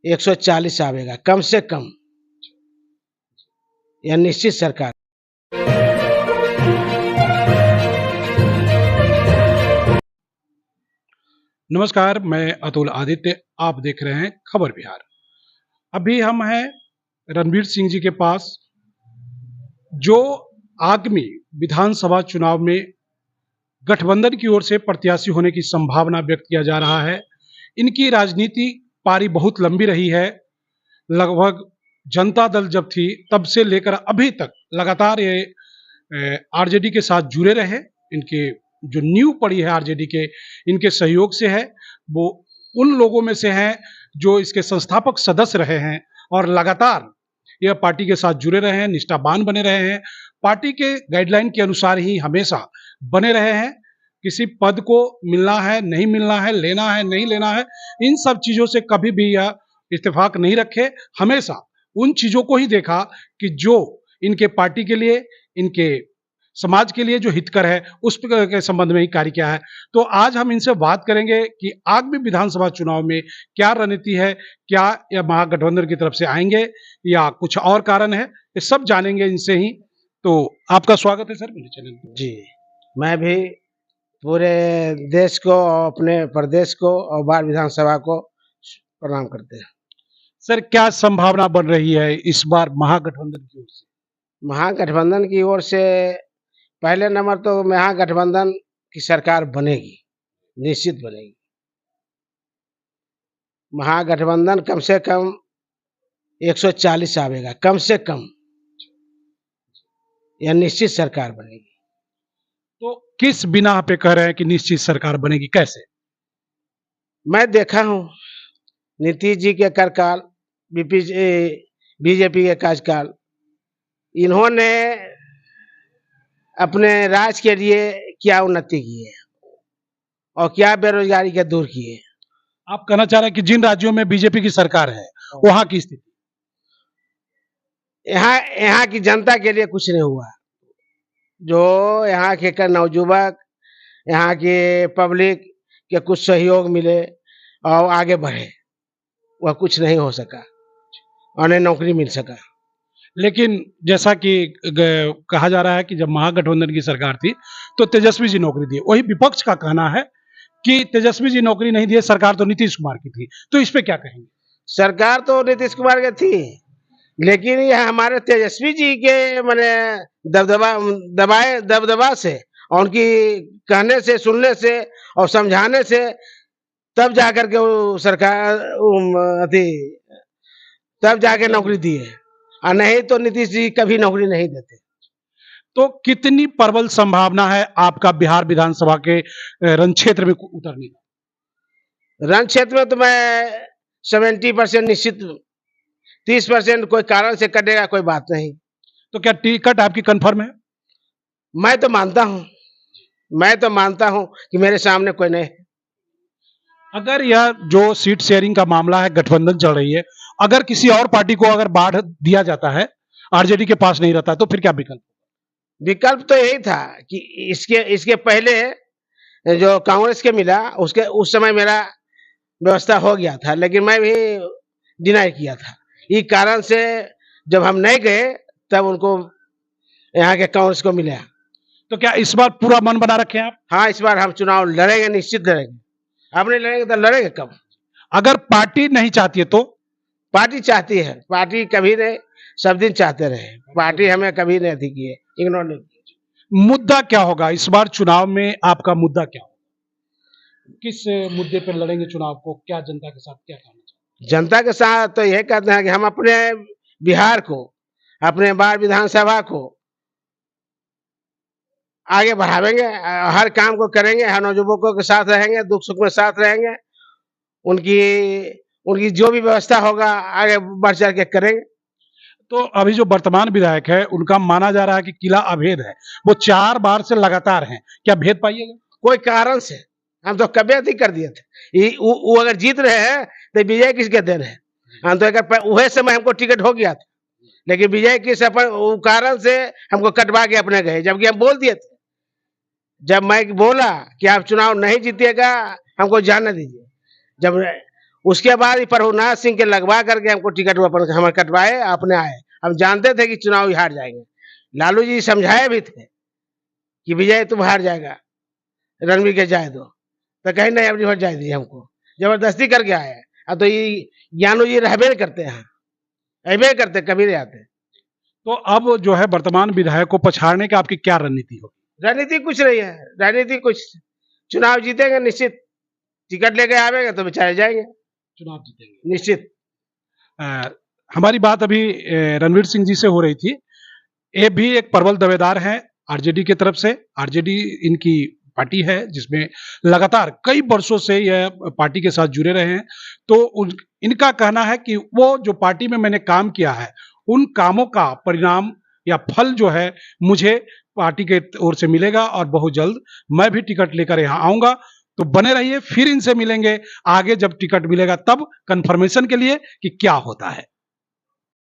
140 आवेगा कम से कम, यह निश्चित सरकार। नमस्कार, मैं अतुल आदित्य, आप देख रहे हैं खबर बिहार। अभी हम हैं रणवीर सिंह जी के पास, जो आगामी विधानसभा चुनाव में गठबंधन की ओर से प्रत्याशी होने की संभावना व्यक्त किया जा रहा है। इनकी राजनीति पारी बहुत लंबी रही है, लगभग जनता दल जब थी तब से लेकर अभी तक लगातार ये आरजेडी के साथ जुड़े रहे। इनके जो नींव पड़ी है आरजेडी के, इनके सहयोग से है। वो उन लोगों में से हैं जो इसके संस्थापक सदस्य रहे हैं और लगातार यह पार्टी के साथ जुड़े रहे हैं, निष्ठावान बने रहे हैं, पार्टी के गाइडलाइन के अनुसार ही हमेशा बने रहे हैं। किसी पद को मिलना है, नहीं मिलना है, लेना है, नहीं लेना है, इन सब चीजों से कभी भी यह इत्तेफाक नहीं रखे। हमेशा उन चीजों को ही देखा कि जो इनके पार्टी के लिए, इनके समाज के लिए जो हितकर है, उस के संबंध में ही कार्य किया है। तो आज हम इनसे बात करेंगे कि आगामी विधानसभा चुनाव में क्या रणनीति है, क्या यह महागठबंधन की तरफ से आएंगे या कुछ और कारण है, ये सब जानेंगे इनसे ही। तो आपका स्वागत है सर मेरे चैनल पर। जी, मैं भी पूरे देश को, अपने प्रदेश को और बार विधानसभा को प्रणाम करते हैं। सर, क्या संभावना बन रही है इस बार महागठबंधन की ओर से? महागठबंधन की ओर से पहले नंबर तो महागठबंधन की सरकार बनेगी, निश्चित बनेगी। महागठबंधन कम से कम 140 आवेगा कम से कम, यह निश्चित सरकार बनेगी। तो किस बिना पे कह रहे हैं कि निश्चित सरकार बनेगी, कैसे? मैं देखा हूं नीतीश जी के कार्यकाल, बीजेपी के कार्यकाल, इन्होंने अपने राज्य के लिए क्या उन्नति की है और क्या बेरोजगारी के दूर की है। आप कहना चाह रहे हैं कि जिन राज्यों में बीजेपी की सरकार है वहां की स्थिति? यहाँ की जनता के लिए कुछ नहीं हुआ। जो यहाँ के नवयुवक, यहाँ के पब्लिक के कुछ सहयोग मिले और आगे बढ़े, वह कुछ नहीं हो सका, उन्हें नौकरी मिल सका। लेकिन जैसा कि कहा जा रहा है कि जब महागठबंधन की सरकार थी तो तेजस्वी जी नौकरी दिए, वही विपक्ष का कहना है कि तेजस्वी जी नौकरी नहीं दिए, सरकार तो नीतीश कुमार की थी। तो इस पे क्या कहेंगे? सरकार तो नीतीश कुमार की थी, लेकिन यह हमारे तेजस्वी जी के माने दबदबा से और उनकी कहने से, सुनने से और समझाने से तब जाकर के वो सरकार तब जाके नौकरी दी है, और नहीं तो नीतीश जी कभी नौकरी नहीं देते। तो कितनी प्रबल संभावना है आपका बिहार विधानसभा के रण क्षेत्र में उतरने का? रण क्षेत्र में तो मैं 70% निश्चित, 30% कोई कारण से कटेगा, कोई बात नहीं। तो क्या टिकट आपकी कंफर्म है? मैं तो मानता हूं कि मेरे सामने कोई नहीं है। अगर यह जो सीट शेयरिंग का मामला है, गठबंधन चल रही है, अगर किसी और पार्टी को अगर बांट दिया जाता है, आरजेडी के पास नहीं रहता, तो फिर क्या विकल्प? विकल्प तो यही था कि इसके पहले जो कांग्रेस के मिला, उसके उस समय मेरा व्यवस्था हो गया था, लेकिन मैं भी डिनाई किया था। इस कारण से जब हम नहीं गए तब उनको यहाँ के कांग्रेस को मिला। तो क्या इस बार पूरा मन बना रखे हैं आप? हाँ, इस बार हम चुनाव लड़ेंगे, निश्चित लड़ेंगे। अब नहीं लड़ेंगे तो लड़ेंगे कब? अगर पार्टी नहीं चाहती है तो? पार्टी चाहती है, पार्टी कभी नहीं, सब दिन चाहते रहे। पार्टी हमें कभी नहीं थी की, इग्नोर नहीं किया। मुद्दा क्या होगा इस बार चुनाव में? आपका मुद्दा क्या होगा? किस मुद्दे पर लड़ेंगे चुनाव को? क्या जनता के साथ क्या करना चाहिए? जनता के साथ तो यह कहते हैं कि हम अपने बिहार को, अपने बार विधानसभा को आगे बढ़ावेंगे, हर काम को करेंगे, हर नौजुवकों के साथ रहेंगे, दुख सुख में साथ रहेंगे, उनकी जो भी व्यवस्था होगा आगे बढ़ चढ़ के करेंगे। तो अभी जो वर्तमान विधायक है, उनका माना जा रहा है कि किला अभेद है, वो 4 बार से लगातार हैं, क्या भेद पाइएगा? कोई कारण से हम तो कभी अति कर दिए थे। वो अगर जीत रहे हैं तो विजय किसके देन है? हम तो अगर वही समय हमको टिकट हो गया था, लेकिन विजय किस कारण से हमको कटवा के अपने गए, जबकि हम बोल दिए थे। जब मैं बोला कि आप चुनाव नहीं जीतिएगा, हमको जाने दीजिए, जब उसके बाद प्रभुनाथ सिंह के लगवा करके हमको टिकट अपन हमें कटवाए, अपने आए। हम जानते थे कि चुनाव हार जाएंगे। लालू जी समझाए भी थे कि विजय तुम हार जाएगा, रणवीर के जाए दो, तो कहीं नहीं, अपनी वोट जाए दी हमको, जबरदस्ती करके आए। अब तो ये ज्ञानू जी रहबे करते हैं, ऐबे करते, कभी नहीं आते। तो अब जो है वर्तमान विधायक को पछाड़ने की आपकी क्या रणनीति होगी? राजनीति कुछ नहीं है, राजनीति कुछ, चुनाव जीतेंगे निश्चित, टिकट लेके आवेंगे तो बेचारे जाएंगे, चुनाव जीतेंगे निश्चित। हमारी बात अभी रणवीर सिंह जी से हो रही थी। ये भी एक प्रबल दावेदार हैं आरजेडी की तरफ से। आरजेडी इनकी पार्टी है जिसमें लगातार कई वर्षों से यह पार्टी के साथ जुड़े रहे हैं। तो इनका कहना है कि वो जो पार्टी में मैंने काम किया है, उन कामों का परिणाम या फल जो है मुझे पार्टी के ओर से मिलेगा और बहुत जल्द मैं भी टिकट लेकर यहाँ आऊंगा। तो बने रहिए, फिर इनसे मिलेंगे आगे जब टिकट मिलेगा तब, कंफर्मेशन के लिए कि क्या होता है।